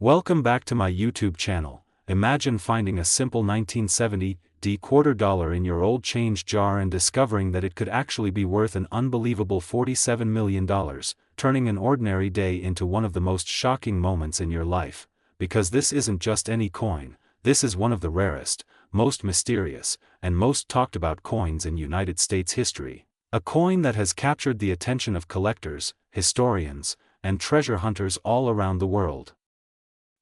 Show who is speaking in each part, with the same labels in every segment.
Speaker 1: Welcome back to my YouTube channel. Imagine finding a simple 1970 quarter dollar in your old change jar and discovering that it could actually be worth an unbelievable $47 million, turning an ordinary day into one of the most shocking moments in your life. Because this isn't just any coin, this is one of the rarest, most mysterious, and most talked about coins in United States history. A coin that has captured the attention of collectors, historians, and treasure hunters all around the world.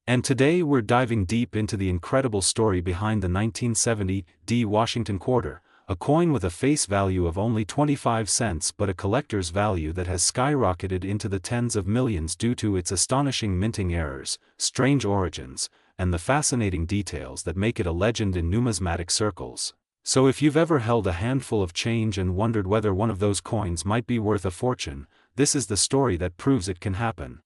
Speaker 1: And today we're diving deep into the incredible story behind the 1970 Washington quarter, a coin with a face value of only 25 cents but a collector's value that has skyrocketed into the tens of millions due to its astonishing minting errors, strange origins, and the fascinating details that make it a legend in numismatic circles. So if you've ever held a handful of change and wondered whether one of those coins might be worth a fortune, this is the story that proves it can happen.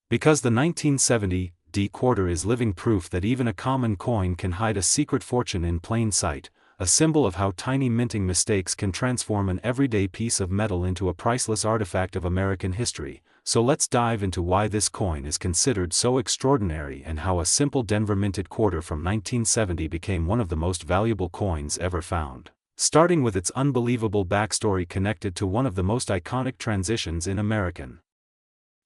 Speaker 1: Because the 1970 quarter is living proof that even a common coin can hide a secret fortune in plain sight, a symbol of how tiny minting mistakes can transform an everyday piece of metal into a priceless artifact of American history. So let's dive into why this coin is considered so extraordinary and how a simple Denver minted quarter from 1970 became one of the most valuable coins ever found. Starting with its unbelievable backstory connected to one of the most iconic transitions in American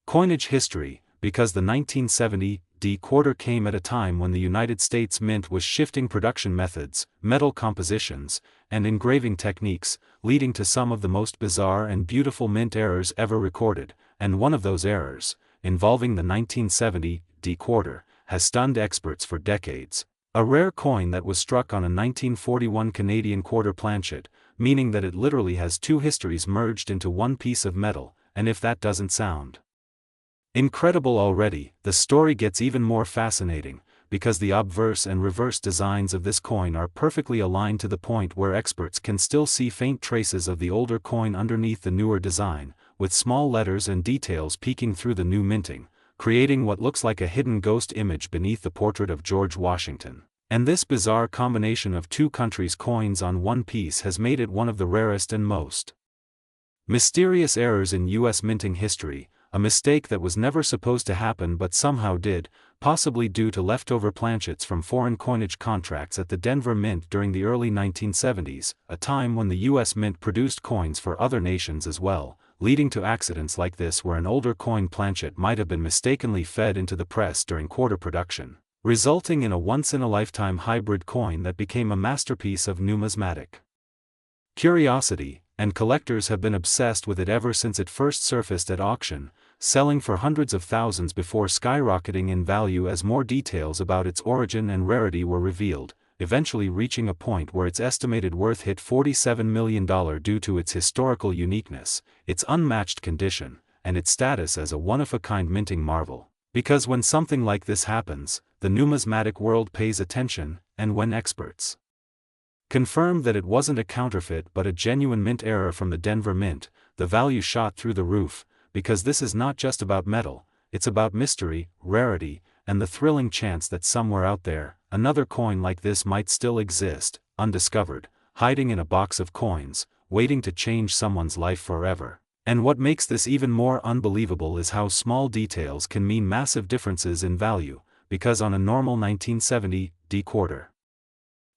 Speaker 1: coinage history, because the 1970 quarter came at a time when the United States Mint was shifting production methods, metal compositions, and engraving techniques, leading to some of the most bizarre and beautiful mint errors ever recorded, and one of those errors, involving the 1970 quarter, has stunned experts for decades. A rare coin that was struck on a 1941 Canadian quarter planchet, meaning that it literally has two histories merged into one piece of metal, and if that doesn't sound incredible already, the story gets even more fascinating, because the obverse and reverse designs of this coin are perfectly aligned to the point where experts can still see faint traces of the older coin underneath the newer design, with small letters and details peeking through the new minting, creating what looks like a hidden ghost image beneath the portrait of George Washington. And this bizarre combination of two countries' coins on one piece has made it one of the rarest and most mysterious errors in U.S. minting history, a mistake that was never supposed to happen but somehow did, possibly due to leftover planchets from foreign coinage contracts at the Denver Mint during the early 1970s, a time when the U.S. Mint produced coins for other nations as well, leading to accidents like this where an older coin planchet might have been mistakenly fed into the press during quarter production, resulting in a once-in-a-lifetime hybrid coin that became a masterpiece of numismatic curiosity, and collectors have been obsessed with it ever since it first surfaced at auction, selling for hundreds of thousands before skyrocketing in value as more details about its origin and rarity were revealed, eventually reaching a point where its estimated worth hit $47 million due to its historical uniqueness, its unmatched condition, and its status as a one-of-a-kind minting marvel. Because when something like this happens, the numismatic world pays attention, and when experts confirmed that it wasn't a counterfeit but a genuine mint error from the Denver Mint, the value shot through the roof, because this is not just about metal, it's about mystery, rarity, and the thrilling chance that somewhere out there, another coin like this might still exist, undiscovered, hiding in a box of coins, waiting to change someone's life forever. And what makes this even more unbelievable is how small details can mean massive differences in value, because on a normal 1970 quarter,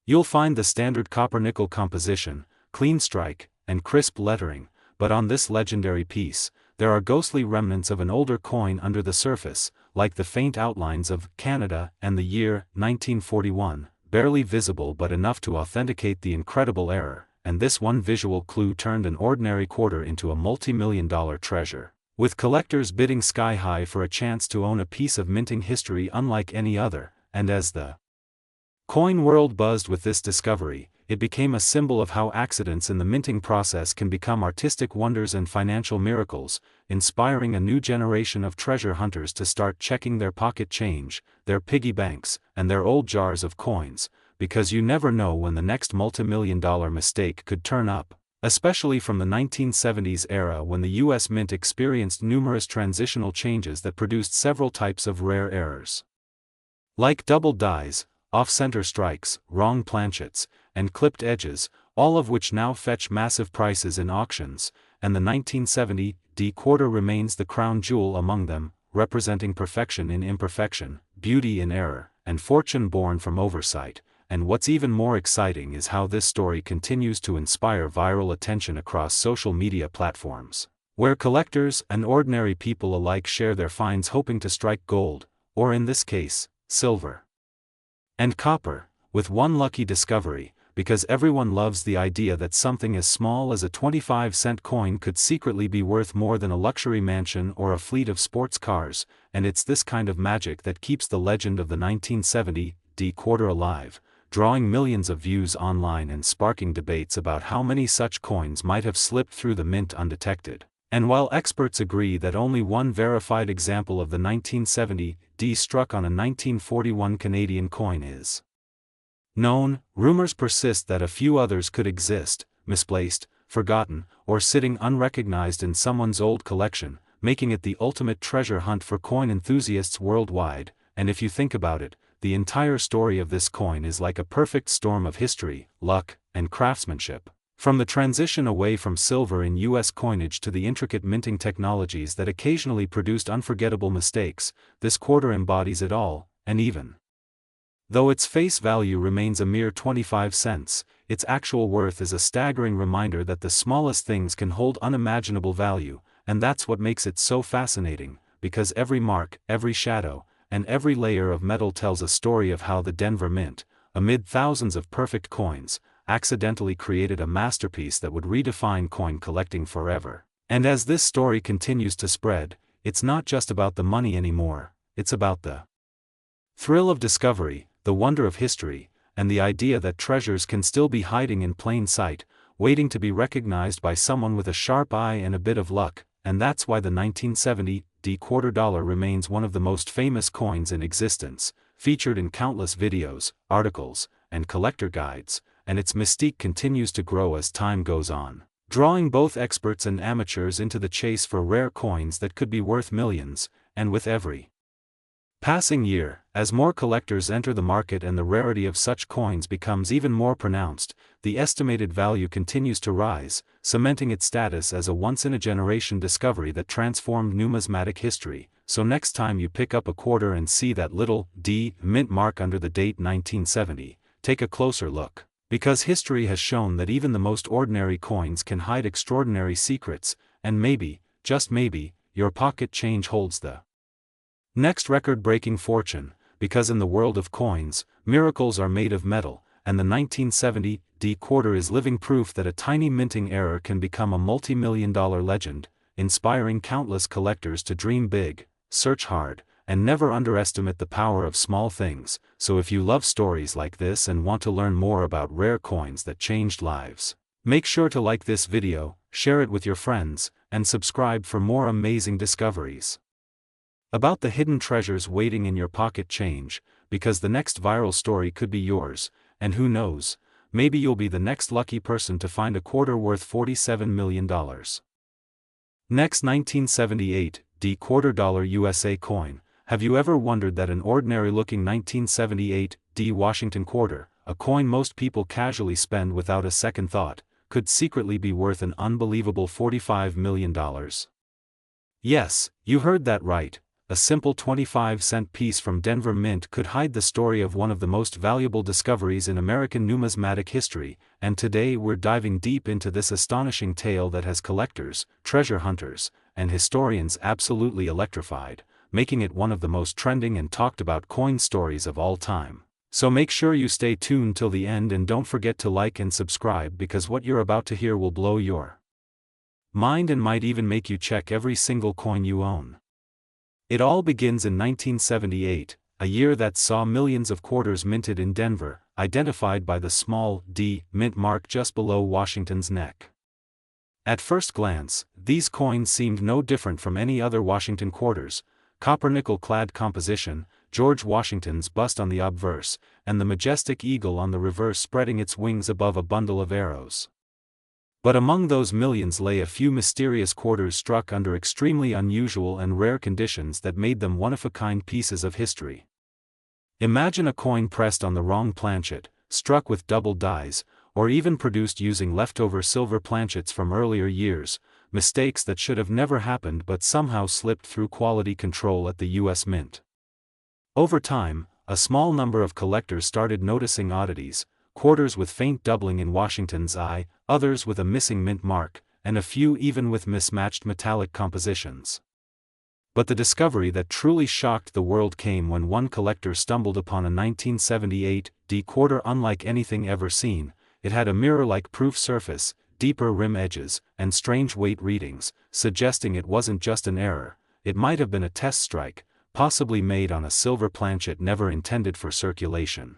Speaker 1: you'll find the standard copper-nickel composition, clean strike, and crisp lettering, but on this legendary piece, there are ghostly remnants of an older coin under the surface, like the faint outlines of Canada and the year 1941, barely visible but enough to authenticate the incredible error, and this one visual clue turned an ordinary quarter into a multi-million-dollar treasure, with collectors bidding sky-high for a chance to own a piece of minting history unlike any other. And as the coin world buzzed with this discovery, it became a symbol of how accidents in the minting process can become artistic wonders and financial miracles, inspiring a new generation of treasure hunters to start checking their pocket change, their piggy banks, and their old jars of coins, because you never know when the next multi-million-dollar mistake could turn up, especially from the 1970s era when the U.S. Mint experienced numerous transitional changes that produced several types of rare errors, like double dies, off-center strikes, wrong planchets, and clipped edges, all of which now fetch massive prices in auctions, and the 1970 quarter remains the crown jewel among them, representing perfection in imperfection, beauty in error, and fortune born from oversight. And what's even more exciting is how this story continues to inspire viral attention across social media platforms, where collectors and ordinary people alike share their finds hoping to strike gold, or in this case, silver and copper, with one lucky discovery, because everyone loves the idea that something as small as a 25-cent coin could secretly be worth more than a luxury mansion or a fleet of sports cars, and it's this kind of magic that keeps the legend of the 1970 quarter alive, drawing millions of views online and sparking debates about how many such coins might have slipped through the mint undetected. And while experts agree that only one verified example of the 1970 struck on a 1941 Canadian coin is known, rumors persist that a few others could exist, misplaced, forgotten, or sitting unrecognized in someone's old collection, making it the ultimate treasure hunt for coin enthusiasts worldwide. And if you think about it, the entire story of this coin is like a perfect storm of history, luck, and craftsmanship. From the transition away from silver in U.S. coinage to the intricate minting technologies that occasionally produced unforgettable mistakes, this quarter embodies it all, and even though its face value remains a mere 25 cents, its actual worth is a staggering reminder that the smallest things can hold unimaginable value, and that's what makes it so fascinating, because every mark, every shadow, and every layer of metal tells a story of how the Denver Mint, amid thousands of perfect coins, accidentally created a masterpiece that would redefine coin collecting forever. And as this story continues to spread, it's not just about the money anymore, it's about the thrill of discovery, the wonder of history, and the idea that treasures can still be hiding in plain sight, waiting to be recognized by someone with a sharp eye and a bit of luck. And that's why the 1970 quarter dollar remains one of the most famous coins in existence, featured in countless videos, articles, and collector guides, and its mystique continues to grow as time goes on, drawing both experts and amateurs into the chase for rare coins that could be worth millions. And with every passing year, as more collectors enter the market and the rarity of such coins becomes even more pronounced, the estimated value continues to rise, cementing its status as a once-in-a-generation discovery that transformed numismatic history. So next time you pick up a quarter and see that little mint mark under the date 1970, take a closer look, because history has shown that even the most ordinary coins can hide extraordinary secrets, and maybe, just maybe, your pocket change holds the next record-breaking fortune, because in the world of coins, miracles are made of metal, and the 1970 quarter is living proof that a tiny minting error can become a multi-million-dollar legend, inspiring countless collectors to dream big, search hard, and never underestimate the power of small things. So if you love stories like this and want to learn more about rare coins that changed lives, make sure to like this video, share it with your friends, and subscribe for more amazing discoveries about the hidden treasures waiting in your pocket change, because the next viral story could be yours, and who knows, maybe you'll be the next lucky person to find a quarter worth $47 million. Next, 1978 quarter dollar USA coin. Have you ever wondered that an ordinary-looking 1978 Washington quarter, a coin most people casually spend without a second thought, could secretly be worth an unbelievable $45 million? Yes, you heard that right. A simple 25-cent piece from Denver Mint could hide the story of one of the most valuable discoveries in American numismatic history, and today we're diving deep into this astonishing tale that has collectors, treasure hunters, and historians absolutely electrified, making it one of the most trending and talked about coin stories of all time. So make sure you stay tuned till the end and don't forget to like and subscribe, because what you're about to hear will blow your mind and might even make you check every single coin you own. It all begins in 1978, a year that saw millions of quarters minted in Denver, identified by the small mint mark just below Washington's neck. At first glance, these coins seemed no different from any other Washington quarters: copper-nickel-clad composition, George Washington's bust on the obverse, and the majestic eagle on the reverse spreading its wings above a bundle of arrows. But among those millions lay a few mysterious quarters struck under extremely unusual and rare conditions that made them one-of-a-kind pieces of history. Imagine a coin pressed on the wrong planchet, struck with double dies, or even produced using leftover silver planchets from earlier years, mistakes that should have never happened but somehow slipped through quality control at the U.S. Mint. Over time, a small number of collectors started noticing oddities, quarters with faint doubling in Washington's eye, others with a missing mint mark, and a few even with mismatched metallic compositions. But the discovery that truly shocked the world came when one collector stumbled upon a 1978 D quarter unlike anything ever seen. It had a mirror-like proof surface, deeper rim edges, and strange weight readings, suggesting it wasn't just an error, it might have been a test strike, possibly made on a silver planchet never intended for circulation.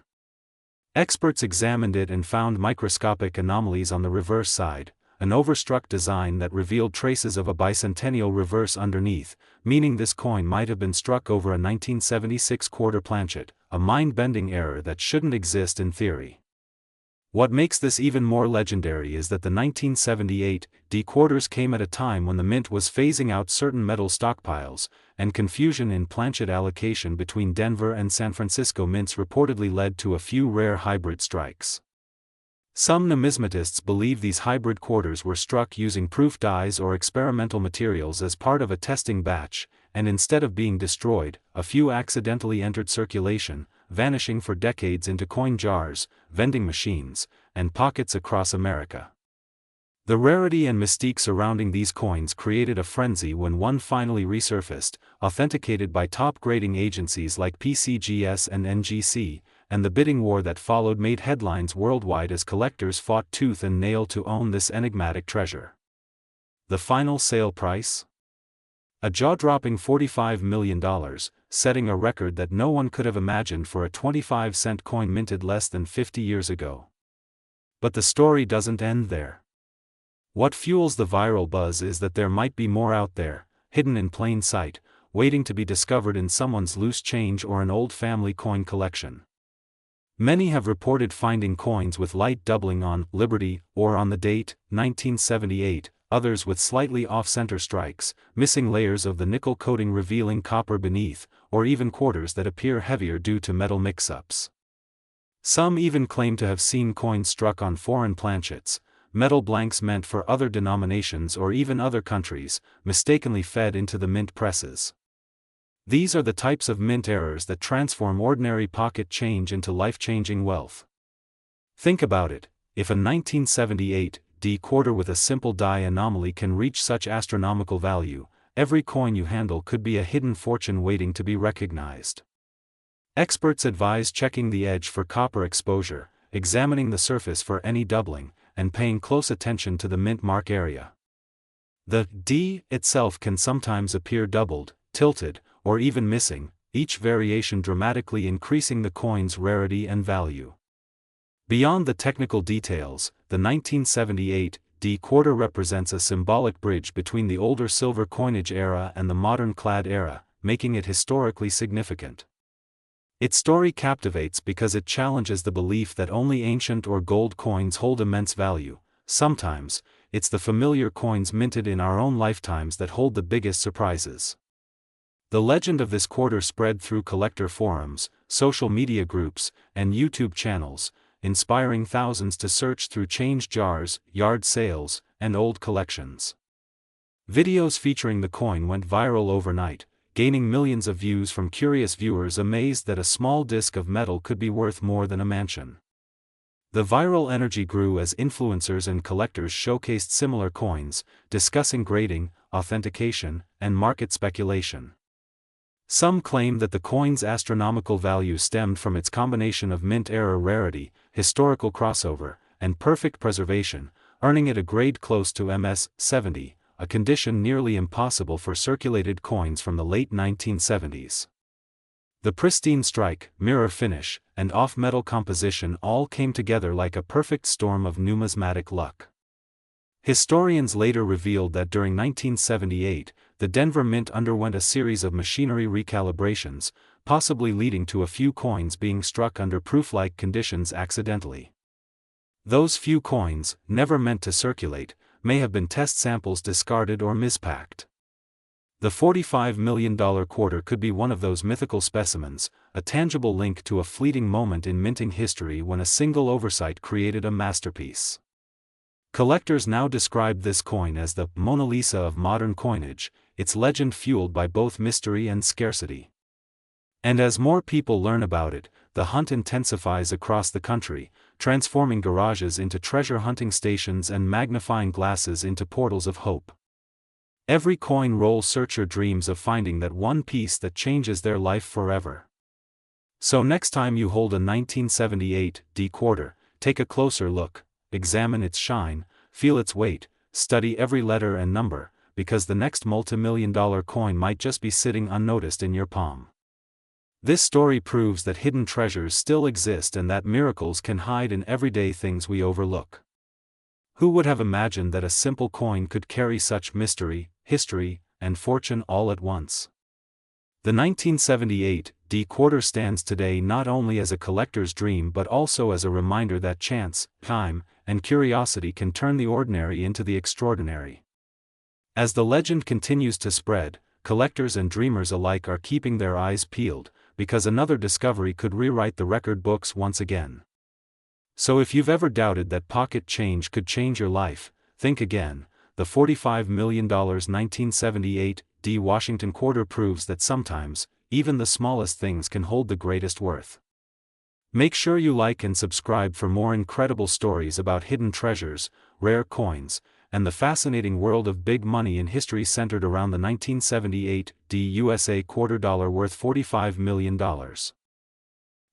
Speaker 1: Experts examined it and found microscopic anomalies on the reverse side, an overstruck design that revealed traces of a bicentennial reverse underneath, meaning this coin might have been struck over a 1976 quarter planchet, a mind-bending error that shouldn't exist in theory. What makes this even more legendary is that the 1978 D quarters came at a time when the mint was phasing out certain metal stockpiles, and confusion in planchet allocation between Denver and San Francisco mints reportedly led to a few rare hybrid strikes. Some numismatists believe these hybrid quarters were struck using proof dies or experimental materials as part of a testing batch, and instead of being destroyed, a few accidentally entered circulation, vanishing for decades into coin jars, vending machines, and pockets across America. The rarity and mystique surrounding these coins created a frenzy when one finally resurfaced, authenticated by top grading agencies like PCGS and NGC, and the bidding war that followed made headlines worldwide as collectors fought tooth and nail to own this enigmatic treasure. The final sale price? A jaw-dropping $45 million, setting a record that no one could have imagined for a 25-cent coin minted less than 50 years ago. But the story doesn't end there. What fuels the viral buzz is that there might be more out there, hidden in plain sight, waiting to be discovered in someone's loose change or an old family coin collection. Many have reported finding coins with light doubling on Liberty or on the date, 1978, others with slightly off-center strikes, missing layers of the nickel coating revealing copper beneath, or even quarters that appear heavier due to metal mix-ups. Some even claim to have seen coins struck on foreign planchets, metal blanks meant for other denominations or even other countries, mistakenly fed into the mint presses. These are the types of mint errors that transform ordinary pocket change into life-changing wealth. Think about it, if a 1978 D quarter with a simple die anomaly can reach such astronomical value, every coin you handle could be a hidden fortune waiting to be recognized. Experts advise checking the edge for copper exposure, examining the surface for any doubling, and paying close attention to the mint mark area. The D itself can sometimes appear doubled, tilted, or even missing, each variation dramatically increasing the coin's rarity and value. Beyond the technical details, the 1978 D quarter represents a symbolic bridge between the older silver coinage era and the modern clad era, making it historically significant. Its story captivates because it challenges the belief that only ancient or gold coins hold immense value. Sometimes, it's the familiar coins minted in our own lifetimes that hold the biggest surprises. The legend of this quarter spread through collector forums, social media groups, and YouTube channels, inspiring thousands to search through change jars, yard sales, and old collections. Videos featuring the coin went viral overnight, gaining millions of views from curious viewers amazed that a small disc of metal could be worth more than a mansion. The viral energy grew as influencers and collectors showcased similar coins, discussing grading, authentication, and market speculation. Some claim that the coin's astronomical value stemmed from its combination of mint-era rarity, historical crossover, and perfect preservation, earning it a grade close to MS 70, a condition nearly impossible for circulated coins from the late 1970s. The pristine strike, mirror finish, and off-metal composition all came together like a perfect storm of numismatic luck. Historians later revealed that during 1978, the Denver Mint underwent a series of machinery recalibrations, possibly leading to a few coins being struck under proof-like conditions accidentally. Those few coins, never meant to circulate, may have been test samples discarded or mispacked. The $45 million quarter could be one of those mythical specimens, a tangible link to a fleeting moment in minting history when a single oversight created a masterpiece. Collectors now describe this coin as the Mona Lisa of modern coinage, its legend fueled by both mystery and scarcity. And as more people learn about it, the hunt intensifies across the country, transforming garages into treasure hunting stations and magnifying glasses into portals of hope. Every coin roll searcher dreams of finding that one piece that changes their life forever. So next time you hold a 1978 D quarter, take a closer look, examine its shine, feel its weight, study every letter and number, because the next multi-million-dollar coin might just be sitting unnoticed in your palm. This story proves that hidden treasures still exist and that miracles can hide in everyday things we overlook. Who would have imagined that a simple coin could carry such mystery, history, and fortune all at once? The 1978 D quarter stands today not only as a collector's dream but also as a reminder that chance, time, and curiosity can turn the ordinary into the extraordinary. As the legend continues to spread, collectors and dreamers alike are keeping their eyes peeled, because another discovery could rewrite the record books once again. So if you've ever doubted that pocket change could change your life, think again. The $45 million 1978 D Washington quarter proves that sometimes, even the smallest things can hold the greatest worth. Make sure you like and subscribe for more incredible stories about hidden treasures, rare coins, and the fascinating world of big money in history centered around the 1978 D USA quarter dollar worth $45 million.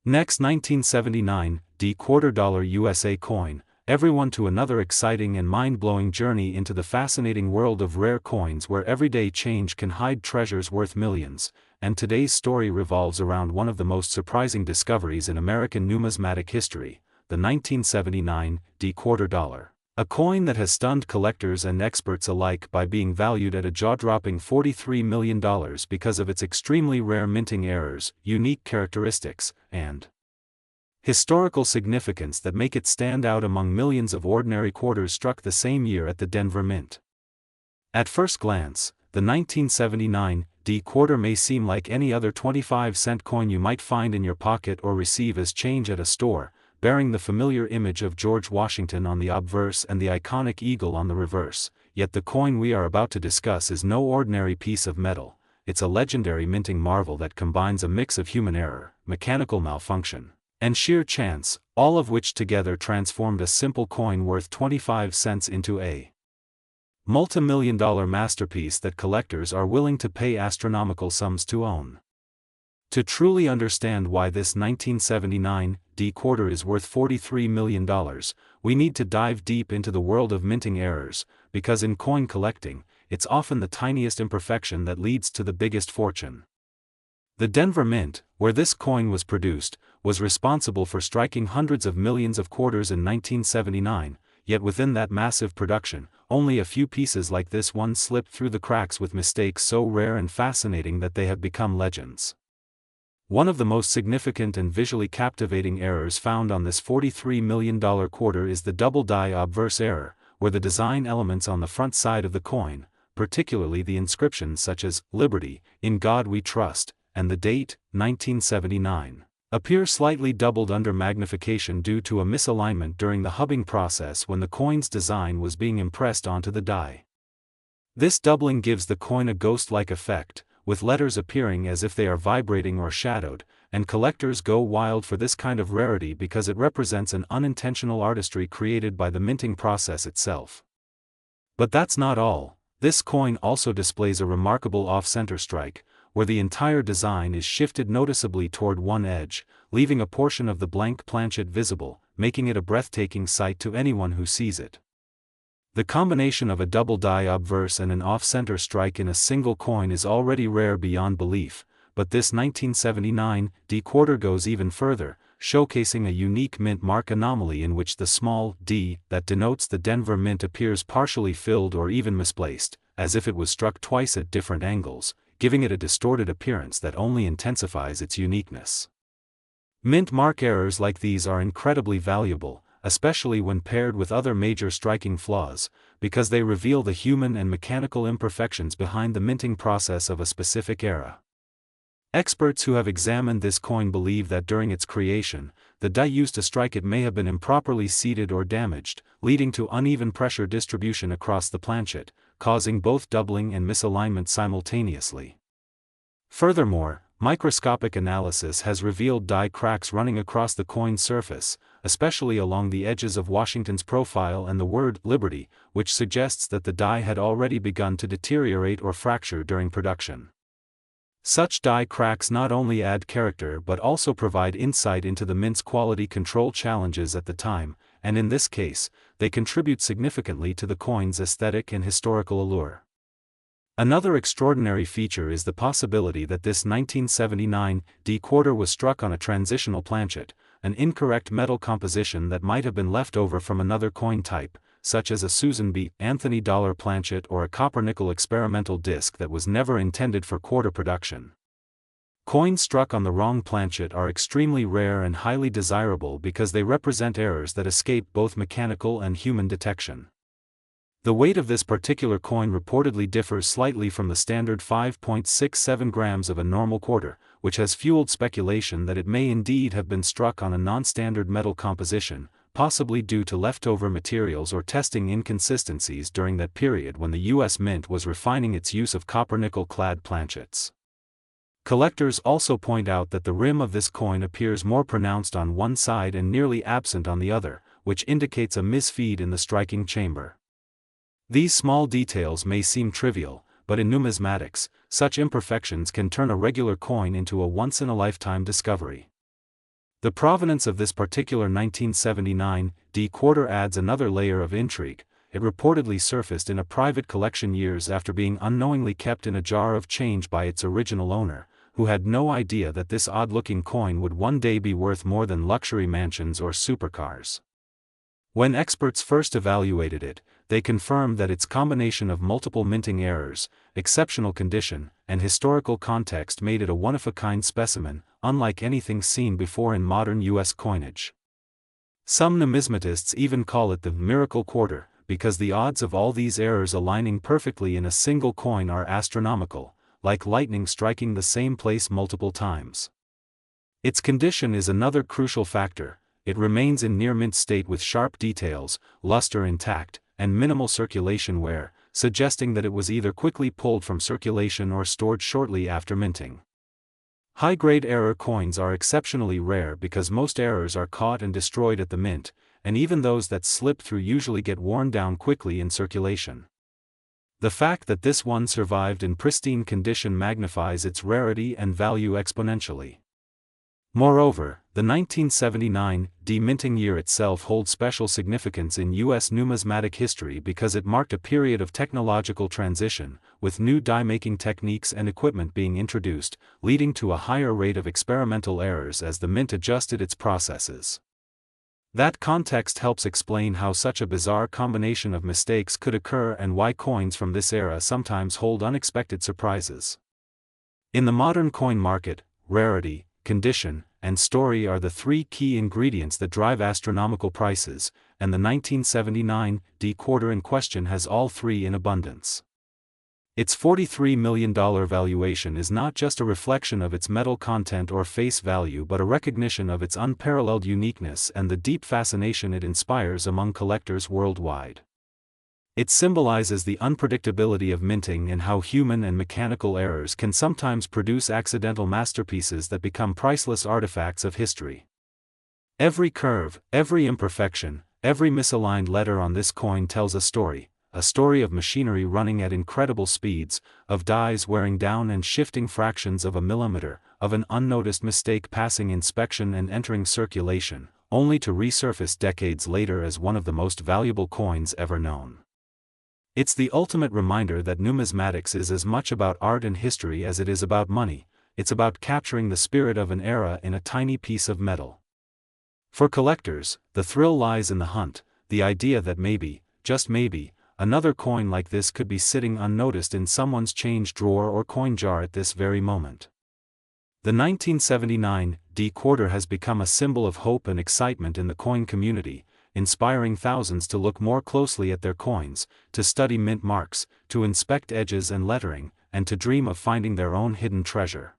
Speaker 1: Next, 1979 D quarter dollar USA coin. Everyone to another exciting and mind-blowing journey into the fascinating world of rare coins where everyday change can hide treasures worth millions, and today's story revolves around one of the most surprising discoveries in American numismatic history, the 1979 D quarter dollar. A coin that has stunned collectors and experts alike by being valued at a jaw-dropping $43 million because of its extremely rare minting errors, unique characteristics, and historical significance that make it stand out among millions of ordinary quarters struck the same year at the Denver Mint. At first glance, the 1979 D quarter may seem like any other 25-cent coin you might find in your pocket or receive as change at a store, bearing the familiar image of George Washington on the obverse and the iconic eagle on the reverse. Yet the coin we are about to discuss is no ordinary piece of metal. It's a legendary minting marvel that combines a mix of human error, mechanical malfunction, and sheer chance, all of which together transformed a simple coin worth 25 cents into a multi-million-dollar masterpiece that collectors are willing to pay astronomical sums to own. To truly understand why this 1979 D quarter is worth $43 million, we need to dive deep into the world of minting errors, because in coin collecting, it's often the tiniest imperfection that leads to the biggest fortune. The Denver Mint, where this coin was produced, was responsible for striking hundreds of millions of quarters in 1979, yet within that massive production, only a few pieces like this one slipped through the cracks with mistakes so rare and fascinating that they have become legends. One of the most significant and visually captivating errors found on this $43 million quarter is the double die obverse error, where the design elements on the front side of the coin, particularly the inscriptions such as "Liberty, in God We Trust," and the date, 1979, appear slightly doubled under magnification due to a misalignment during the hubbing process when the coin's design was being impressed onto the die. This doubling gives the coin a ghost-like effect, with letters appearing as if they are vibrating or shadowed, and collectors go wild for this kind of rarity because it represents an unintentional artistry created by the minting process itself. But that's not all. This coin also displays a remarkable off-center strike, where the entire design is shifted noticeably toward one edge, leaving a portion of the blank planchet visible, making it a breathtaking sight to anyone who sees it. The combination of a double die obverse and an off-center strike in a single coin is already rare beyond belief, but this 1979 D quarter goes even further, showcasing a unique mint mark anomaly in which the small d that denotes the Denver Mint appears partially filled or even misplaced, as if it was struck twice at different angles, giving it a distorted appearance that only intensifies its uniqueness. Mint mark errors like these are incredibly valuable, especially when paired with other major striking flaws, because they reveal the human and mechanical imperfections behind the minting process of a specific era. Experts who have examined this coin believe that during its creation, the die used to strike it may have been improperly seated or damaged, leading to uneven pressure distribution across the planchet, causing both doubling and misalignment simultaneously. Furthermore, microscopic analysis has revealed die cracks running across the coin's surface, especially along the edges of Washington's profile and the word "Liberty," which suggests that the die had already begun to deteriorate or fracture during production. Such die cracks not only add character but also provide insight into the mint's quality control challenges at the time, and in this case, they contribute significantly to the coin's aesthetic and historical allure. Another extraordinary feature is the possibility that this 1979 D quarter was struck on a transitional planchet, an incorrect metal composition that might have been left over from another coin type, such as a Susan B. Anthony dollar planchet or a copper-nickel experimental disc that was never intended for quarter production. Coins struck on the wrong planchet are extremely rare and highly desirable because they represent errors that escape both mechanical and human detection. The weight of this particular coin reportedly differs slightly from the standard 5.67 grams of a normal quarter, which has fueled speculation that it may indeed have been struck on a non-standard metal composition, possibly due to leftover materials or testing inconsistencies during that period when the U.S. Mint was refining its use of copper-nickel-clad planchets. Collectors also point out that the rim of this coin appears more pronounced on one side and nearly absent on the other, which indicates a misfeed in the striking chamber. These small details may seem trivial, but in numismatics, such imperfections can turn a regular coin into a once-in-a-lifetime discovery. The provenance of this particular 1979 D quarter adds another layer of intrigue. It reportedly surfaced in a private collection years after being unknowingly kept in a jar of change by its original owner, who had no idea that this odd-looking coin would one day be worth more than luxury mansions or supercars. When experts first evaluated it, they confirmed that its combination of multiple minting errors, exceptional condition, and historical context made it a one-of-a-kind specimen, unlike anything seen before in modern U.S. coinage. Some numismatists even call it the miracle quarter, because the odds of all these errors aligning perfectly in a single coin are astronomical, like lightning striking the same place multiple times. Its condition is another crucial factor. It remains in near mint state with sharp details, luster intact, and minimal circulation wear, suggesting that it was either quickly pulled from circulation or stored shortly after minting. High-grade error coins are exceptionally rare because most errors are caught and destroyed at the mint, and even those that slip through usually get worn down quickly in circulation. The fact that this one survived in pristine condition magnifies its rarity and value exponentially. Moreover, the 1979 D minting year itself holds special significance in U.S. numismatic history because it marked a period of technological transition, with new die-making techniques and equipment being introduced, leading to a higher rate of experimental errors as the mint adjusted its processes. That context helps explain how such a bizarre combination of mistakes could occur and why coins from this era sometimes hold unexpected surprises. In the modern coin market, rarity, condition, and story are the three key ingredients that drive astronomical prices, and the 1979 D quarter in question has all three in abundance. Its $43 million valuation is not just a reflection of its metal content or face value but a recognition of its unparalleled uniqueness and the deep fascination it inspires among collectors worldwide. It symbolizes the unpredictability of minting and how human and mechanical errors can sometimes produce accidental masterpieces that become priceless artifacts of history. Every curve, every imperfection, every misaligned letter on this coin tells a story of machinery running at incredible speeds, of dies wearing down and shifting fractions of a millimeter, of an unnoticed mistake passing inspection and entering circulation, only to resurface decades later as one of the most valuable coins ever known. It's the ultimate reminder that numismatics is as much about art and history as it is about money. It's about capturing the spirit of an era in a tiny piece of metal. For collectors, the thrill lies in the hunt, the idea that maybe, just maybe, another coin like this could be sitting unnoticed in someone's change drawer or coin jar at this very moment. The 1979 D quarter has become a symbol of hope and excitement in the coin community, inspiring thousands to look more closely at their coins, to study mint marks, to inspect edges and lettering, and to dream of finding their own hidden treasure.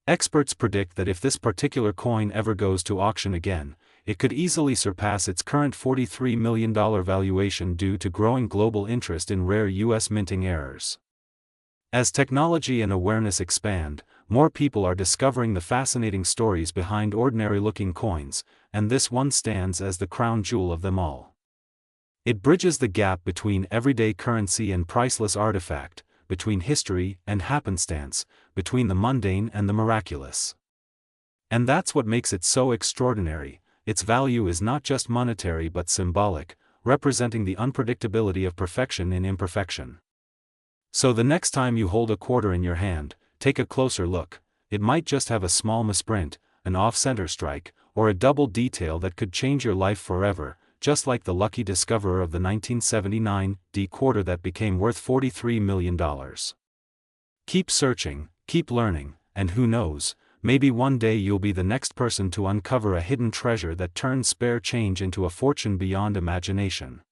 Speaker 1: Experts predict that if this particular coin ever goes to auction again, it could easily surpass its current $43 million valuation due to growing global interest in rare U.S. minting errors. As technology and awareness expand, more people are discovering the fascinating stories behind ordinary-looking coins, and this one stands as the crown jewel of them all. It bridges the gap between everyday currency and priceless artifact, between history and happenstance, between the mundane and the miraculous. And that's what makes it so extraordinary. Its value is not just monetary but symbolic, representing the unpredictability of perfection in imperfection. So the next time you hold a quarter in your hand, take a closer look. It might just have a small misprint, an off-center strike, or a double detail that could change your life forever, just like the lucky discoverer of the 1979 D quarter that became worth $43 million. Keep searching, keep learning, and who knows, maybe one day you'll be the next person to uncover a hidden treasure that turns spare change into a fortune beyond imagination.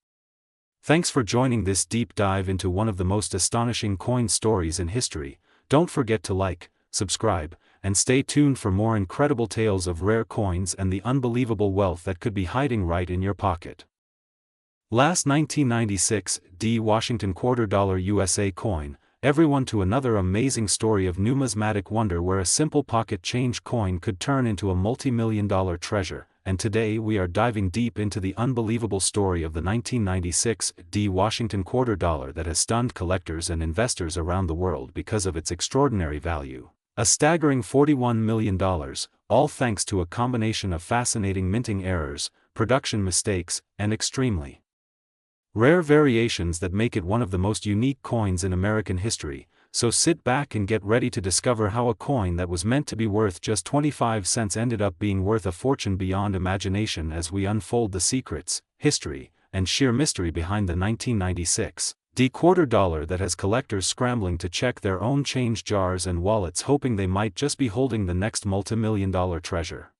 Speaker 1: Thanks for joining this deep dive into one of the most astonishing coin stories in history. Don't forget to like, subscribe, and stay tuned for more incredible tales of rare coins and the unbelievable wealth that could be hiding right in your pocket. Last 1996 D Washington quarter dollar USA coin. Everyone to another amazing story of numismatic wonder where a simple pocket change coin could turn into a multi-million-dollar treasure, and today we are diving deep into the unbelievable story of the 1996 D Washington quarter dollar that has stunned collectors and investors around the world because of its extraordinary value. A staggering $41 million, all thanks to a combination of fascinating minting errors, production mistakes, and extremely rare variations that make it one of the most unique coins in American history. So sit back and get ready to discover how a coin that was meant to be worth just 25 cents ended up being worth a fortune beyond imagination as we unfold the secrets, history, and sheer mystery behind the 1996 D quarter dollar that has collectors scrambling to check their own change jars and wallets hoping they might just be holding the next multi-million-dollar treasure.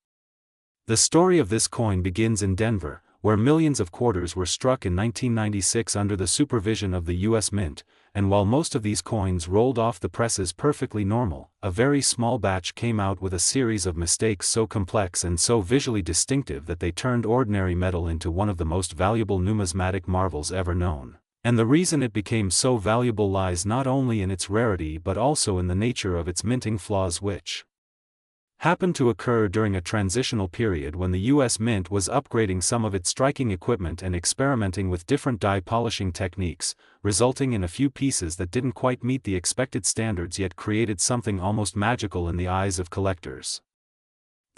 Speaker 1: The story of this coin begins in Denver, where millions of quarters were struck in 1996 under the supervision of the U.S. Mint, and while most of these coins rolled off the presses perfectly normal, a very small batch came out with a series of mistakes so complex and so visually distinctive that they turned ordinary metal into one of the most valuable numismatic marvels ever known. And the reason it became so valuable lies not only in its rarity but also in the nature of its minting flaws, which happened to occur during a transitional period when the U.S. Mint was upgrading some of its striking equipment and experimenting with different die polishing techniques, resulting in a few pieces that didn't quite meet the expected standards yet created something almost magical in the eyes of collectors.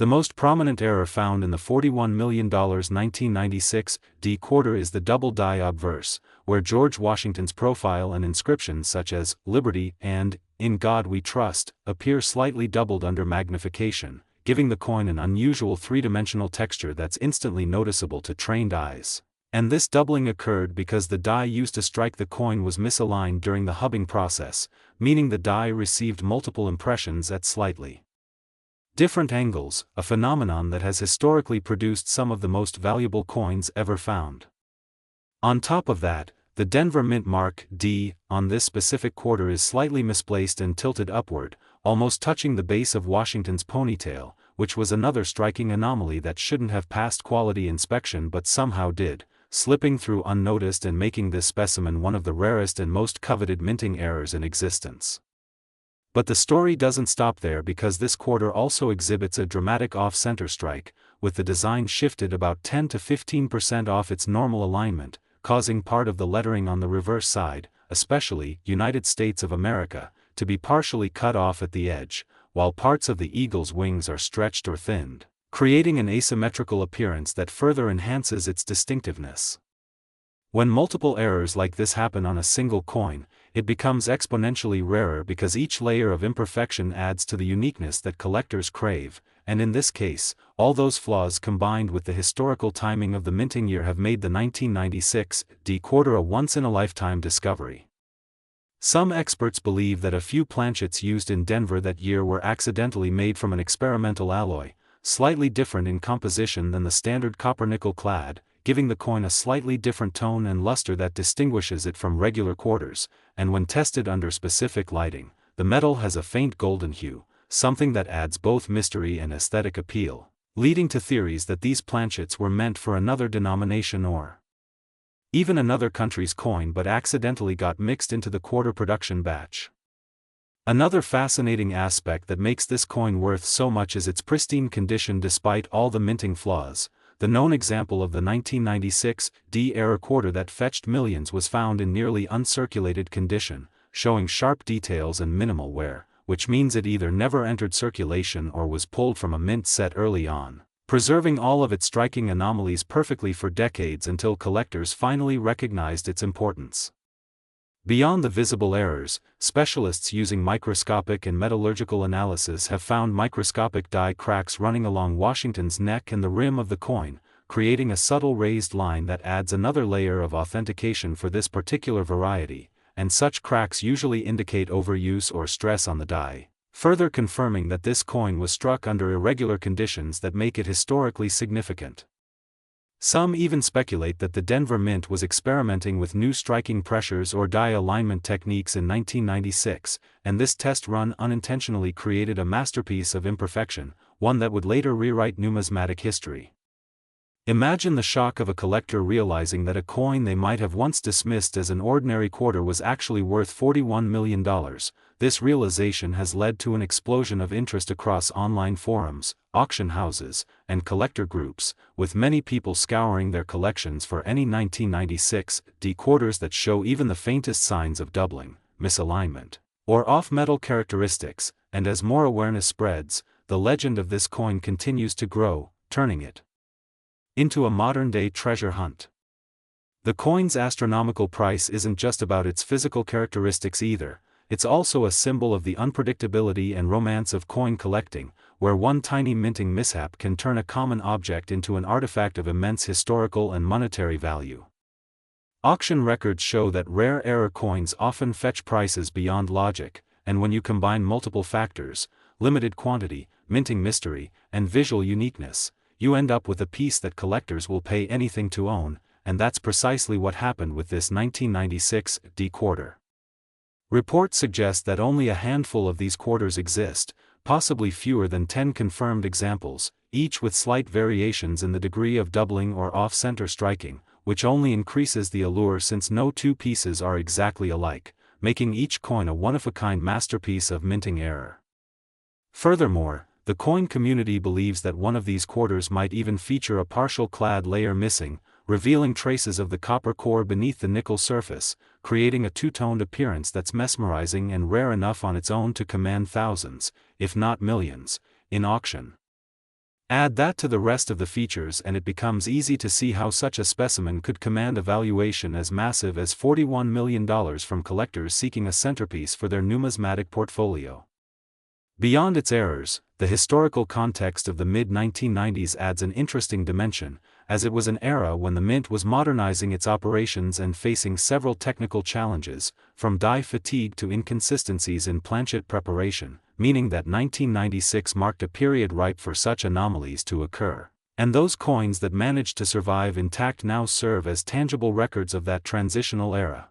Speaker 1: The most prominent error found in the $41 million 1996 D quarter is the double die obverse, where George Washington's profile and inscriptions such as "Liberty" and "In God We Trust" appear slightly doubled under magnification, giving the coin an unusual three-dimensional texture that's instantly noticeable to trained eyes. And this doubling occurred because the die used to strike the coin was misaligned during the hubbing process, meaning the die received multiple impressions at slightly different angles, a phenomenon that has historically produced some of the most valuable coins ever found. On top of that, the Denver Mint mark D on this specific quarter is slightly misplaced and tilted upward, almost touching the base of Washington's ponytail, which was another striking anomaly that shouldn't have passed quality inspection but somehow did, slipping through unnoticed and making this specimen one of the rarest and most coveted minting errors in existence. But the story doesn't stop there because this quarter also exhibits a dramatic off-center strike, with the design shifted about 10 to 15% off its normal alignment, causing part of the lettering on the reverse side, especially United States of America, to be partially cut off at the edge, while parts of the eagle's wings are stretched or thinned, creating an asymmetrical appearance that further enhances its distinctiveness. When multiple errors like this happen on a single coin, it becomes exponentially rarer because each layer of imperfection adds to the uniqueness that collectors crave, and in this case, all those flaws combined with the historical timing of the minting year have made the 1996 D quarter a once-in-a-lifetime discovery. Some experts believe that a few planchets used in Denver that year were accidentally made from an experimental alloy, slightly different in composition than the standard copper-nickel clad, giving the coin a slightly different tone and luster that distinguishes it from regular quarters, and when tested under specific lighting, the metal has a faint golden hue, something that adds both mystery and aesthetic appeal, leading to theories that these planchets were meant for another denomination or even another country's coin but accidentally got mixed into the quarter production batch. Another fascinating aspect that makes this coin worth so much is its pristine condition despite all the minting flaws. The known example of the 1996 D-era quarter that fetched millions was found in nearly uncirculated condition, showing sharp details and minimal wear, which means it either never entered circulation or was pulled from a mint set early on, preserving all of its striking anomalies perfectly for decades until collectors finally recognized its importance. Beyond the visible errors, specialists using microscopic and metallurgical analysis have found microscopic die cracks running along Washington's neck and the rim of the coin, creating a subtle raised line that adds another layer of authentication for this particular variety, and such cracks usually indicate overuse or stress on the die, further confirming that this coin was struck under irregular conditions that make it historically significant. Some even speculate that the Denver Mint was experimenting with new striking pressures or die alignment techniques in 1996, and this test run unintentionally created a masterpiece of imperfection, one that would later rewrite numismatic history. Imagine the shock of a collector realizing that a coin they might have once dismissed as an ordinary quarter was actually worth $41 million. This realization has led to an explosion of interest across online forums, auction houses, and collector groups, with many people scouring their collections for any 1996 D quarters that show even the faintest signs of doubling, misalignment, or off-metal characteristics, and as more awareness spreads, the legend of this coin continues to grow, turning it into a modern-day treasure hunt. The coin's astronomical price isn't just about its physical characteristics either, it's also a symbol of the unpredictability and romance of coin collecting, where one tiny minting mishap can turn a common object into an artifact of immense historical and monetary value. Auction records show that rare error coins often fetch prices beyond logic, and when you combine multiple factors, limited quantity, minting mystery, and visual uniqueness, you end up with a piece that collectors will pay anything to own, and that's precisely what happened with this 1996 D quarter. Reports suggest that only a handful of these quarters exist, possibly fewer than 10 confirmed examples, each with slight variations in the degree of doubling or off-center striking, which only increases the allure since no two pieces are exactly alike, making each coin a one-of-a-kind masterpiece of minting error. Furthermore, the coin community believes that one of these quarters might even feature a partial clad layer missing, revealing traces of the copper core beneath the nickel surface, creating a two-toned appearance that's mesmerizing and rare enough on its own to command thousands, if not millions, in auction. Add that to the rest of the features and it becomes easy to see how such a specimen could command a valuation as massive as $41 million from collectors seeking a centerpiece for their numismatic portfolio. Beyond its errors, the historical context of the mid-1990s adds an interesting dimension, as it was an era when the mint was modernizing its operations and facing several technical challenges, from die fatigue to inconsistencies in planchet preparation, meaning that 1996 marked a period ripe for such anomalies to occur, and those coins that managed to survive intact now serve as tangible records of that transitional era.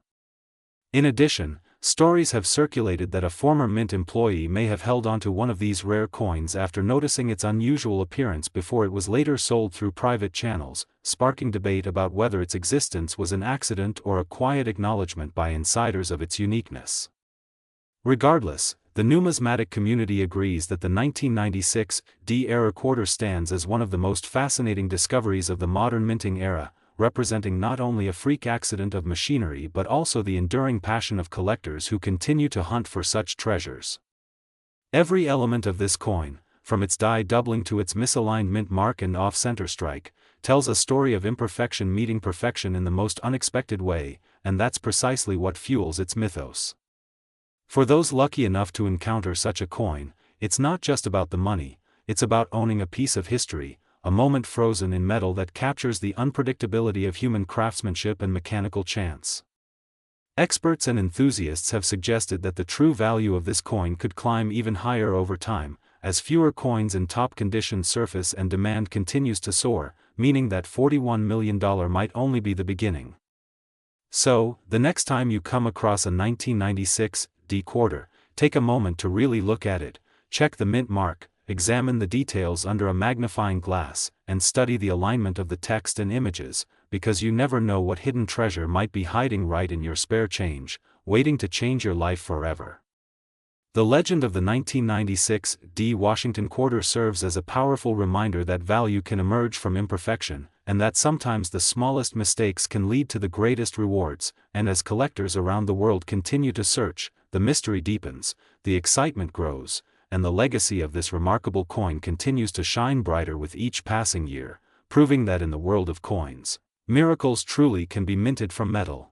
Speaker 1: In addition, stories have circulated that a former mint employee may have held onto one of these rare coins after noticing its unusual appearance before it was later sold through private channels, sparking debate about whether its existence was an accident or a quiet acknowledgement by insiders of its uniqueness. Regardless, the numismatic community agrees that the 1996 D-era quarter stands as one of the most fascinating discoveries of the modern minting era, representing not only a freak accident of machinery but also the enduring passion of collectors who continue to hunt for such treasures. Every element of this coin, from its die doubling to its misaligned mint mark and off-center strike, tells a story of imperfection meeting perfection in the most unexpected way, and that's precisely what fuels its mythos. For those lucky enough to encounter such a coin, it's not just about the money, it's about owning a piece of history, a moment frozen in metal that captures the unpredictability of human craftsmanship and mechanical chance. Experts and enthusiasts have suggested that the true value of this coin could climb even higher over time, as fewer coins in top condition surface and demand continues to soar, meaning that $41 million might only be the beginning. So, the next time you come across a 1996 D quarter, take a moment to really look at it, Check the mint mark, examine the details under a magnifying glass, and study the alignment of the text and images, because you never know what hidden treasure might be hiding right in your spare change, waiting to change your life forever. The legend of the 1996 D Washington quarter serves as a powerful reminder that value can emerge from imperfection, and that sometimes the smallest mistakes can lead to the greatest rewards. And as collectors around the world continue to search, the mystery deepens, the excitement grows, and the legacy of this remarkable coin continues to shine brighter with each passing year, proving that in the world of coins, miracles truly can be minted from metal.